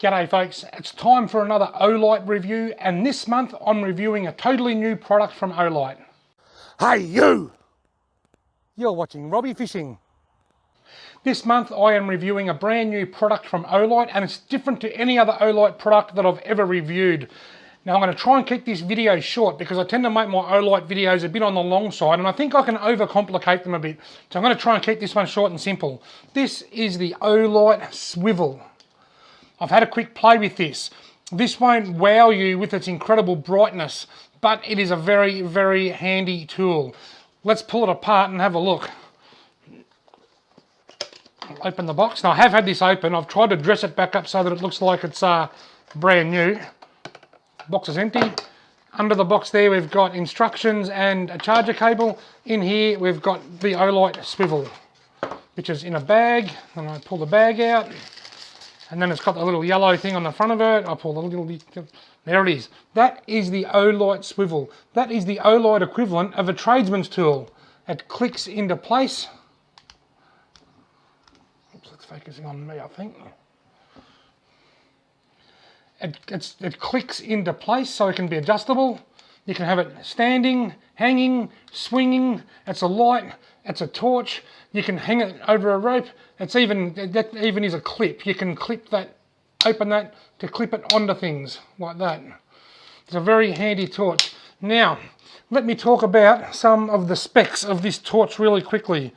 G'day folks, it's time for another Olight review, and this month I'm reviewing a totally new product from Olight. Hey you! You're watching Robbie Fishing. This month I am reviewing a brand new product from Olight, and it's different to any other Olight product that I've ever reviewed. Now I'm going to try and keep this video short because I tend to make my Olight videos a bit on the long side, and I think I can overcomplicate them a bit. So I'm going to try and keep this one short and simple. This is the Olight Swivel. I've had a quick play with this. This won't wow you with its incredible brightness, but it is a very, very handy tool. Let's pull it apart and have a look. I'll open the box. Now I have had this open. I've tried to dress it back up so that it looks like it's brand new. The box is empty. Under the box there we've got instructions and a charger cable. In here we've got the Olight Swivel, which is in a bag, and I pull the bag out. And then it's got the little yellow thing on the front of it. I pull the little, there it is. That is the Olight Swivel. That is the Olight equivalent of a tradesman's tool. It clicks into place. Oops, it's focusing on me, I think. It clicks into place so it can be adjustable. You can have it standing, hanging, swinging. It's a light, it's a torch. You can hang it over a rope. That even is a clip. You can clip that, open that to clip it onto things like that. It's a very handy torch. Now, let me talk about some of the specs of this torch really quickly.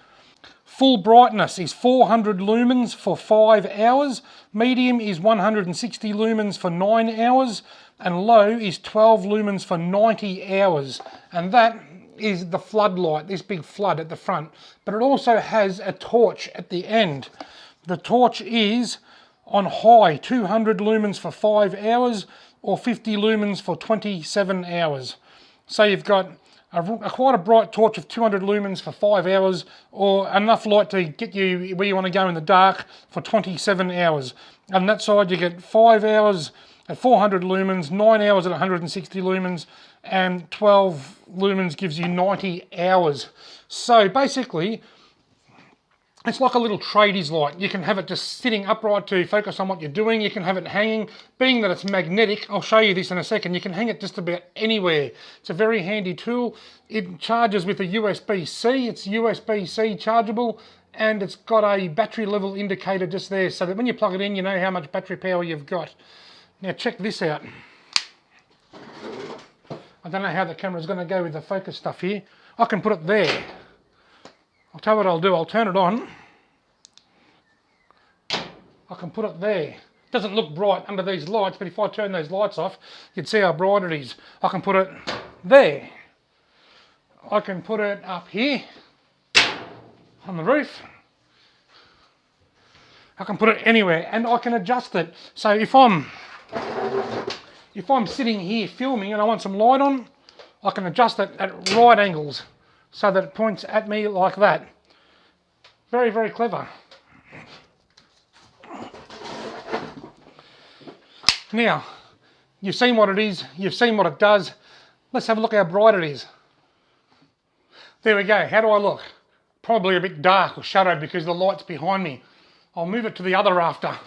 Full brightness is 400 lumens for 5 hours. Medium is 160 lumens for 9 hours. And low is 12 lumens for 90 hours. And that is the floodlight, this big flood at the front. But it also has a torch at the end. The torch is on high, 200 lumens for 5 hours or 50 lumens for 27 hours. So you've got quite a bright torch of 200 lumens for 5 hours, or enough light to get you where you want to go in the dark for 27 hours. And that side you get 5 hours at 400 lumens, 9 hours at 160 lumens, and 12 lumens gives you 90 hours. So basically, it's like a little tradies light. You can have it just sitting upright to focus on what you're doing. You can have it hanging. Being that it's magnetic, I'll show you this in a second, you can hang it just about anywhere. It's a very handy tool. It charges with a USB-C. It's USB-C chargeable, and it's got a battery level indicator just there so that when you plug it in, you know how much battery power you've got. Now check this out. I don't know how the camera's going to go with the focus stuff here. I can put it there. I'll tell you what I'll do. I'll turn it on. I can put it there. It doesn't look bright under these lights, but if I turn those lights off, you'd see how bright it is. I can put it there. I can put it up here on the roof. I can put it anywhere, and I can adjust it. So if I'm sitting here filming and I want some light on, I can adjust it at right angles so that it points at me like that. Very, very clever. Now, you've seen what it is, you've seen what it does. Let's have a look how bright it is. There we go. How do I look? Probably a bit dark or shadowed because the light's behind me. I'll move it to the other rafter.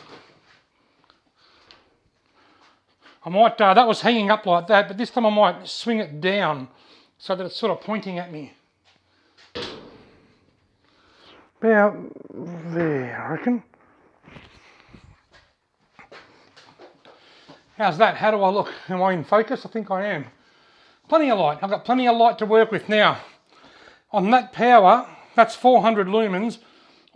I might, that was hanging up like that, but this time I might swing it down so that it's sort of pointing at me. About there, I reckon. How's that? How do I look? Am I in focus? I think I am. Plenty of light. I've got plenty of light to work with now. On that power, that's 400 lumens.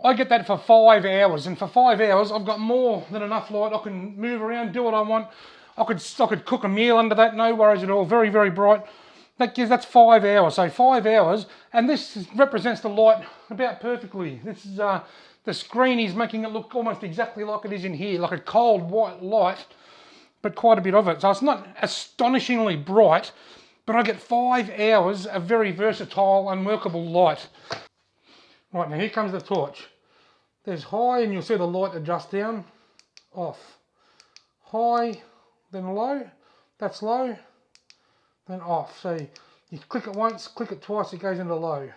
I get that for 5 hours, and for 5 hours I've got more than enough light. I can move around, do what I want. I could cook a meal under that, no worries at all. Very, very bright. That's 5 hours. So 5 hours, and this represents the light about perfectly. This is the screen is making it look almost exactly like it is in here, like a cold white light, but quite a bit of it. So it's not astonishingly bright, but I get 5 hours of very versatile and workable light. Right, now here comes the torch. There's high, and you'll see the light adjust down, off. High, then low, that's low, then off. So you click it once, click it twice, it goes into low.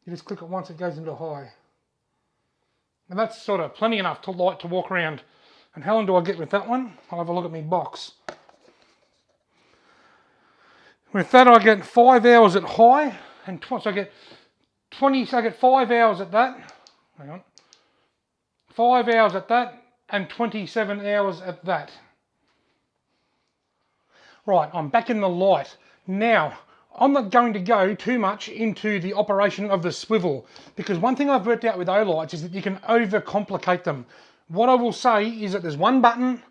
You just click it once, it goes into high. And that's sort of plenty enough to light to walk around And how long do I get with that one? I'll have a look at my box. With that I get 5 hours at high, and so I get 20, so I get 5 hours at that. Hang on. 5 hours at that, and 27 hours at that. Right, I'm back in the light. Now, I'm not going to go too much into the operation of the swivel, because one thing I've worked out with Olights is that you can overcomplicate them. What I will say is that there's one button,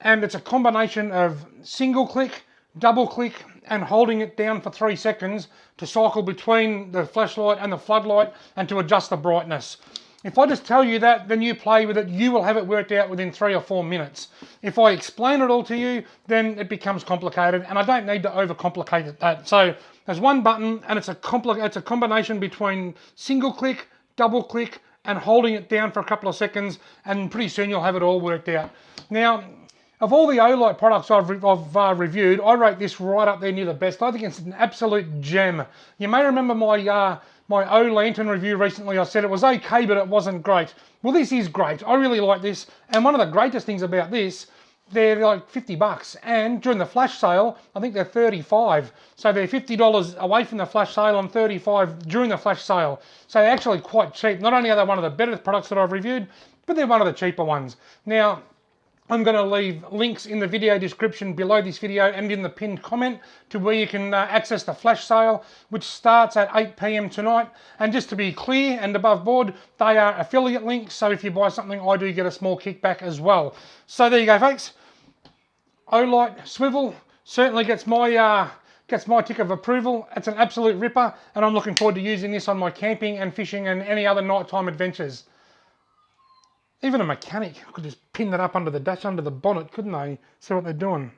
and it's a combination of single click, double click, and holding it down for 3 seconds to cycle between the flashlight and the floodlight and to adjust the brightness. If I just tell you that, then you play with it, you will have it worked out within 3 or 4 minutes. If I explain it all to you, then it becomes complicated, and I don't need to overcomplicate that. So there's one button, and it's a combination between single click, double click, and holding it down for a couple of seconds, and pretty soon you'll have it all worked out. Now, of all the Olight products I've reviewed, I rate this right up there near the best. I think it's an absolute gem. You may remember my O-Lantern review recently. I said it was okay, but it wasn't great. Well, this is great. I really like this. And one of the greatest things about this, they're like 50 bucks. And during the flash sale, I think they're 35. So they're $50 away from the flash sale and 35 during the flash sale. So they're actually quite cheap. Not only are they one of the better products that I've reviewed, but they're one of the cheaper ones. Now, I'm going to leave links in the video description below this video and in the pinned comment to where you can access the flash sale, which starts at 8 PM tonight. And just to be clear and above board, they are affiliate links, so if you buy something, I do get a small kickback as well. So there you go, folks. Olight Swivel certainly gets my tick of approval. It's an absolute ripper, and I'm looking forward to using this on my camping and fishing and any other nighttime adventures. Even a mechanic could just pin that up under the dash, under the bonnet, couldn't they? See what they're doing.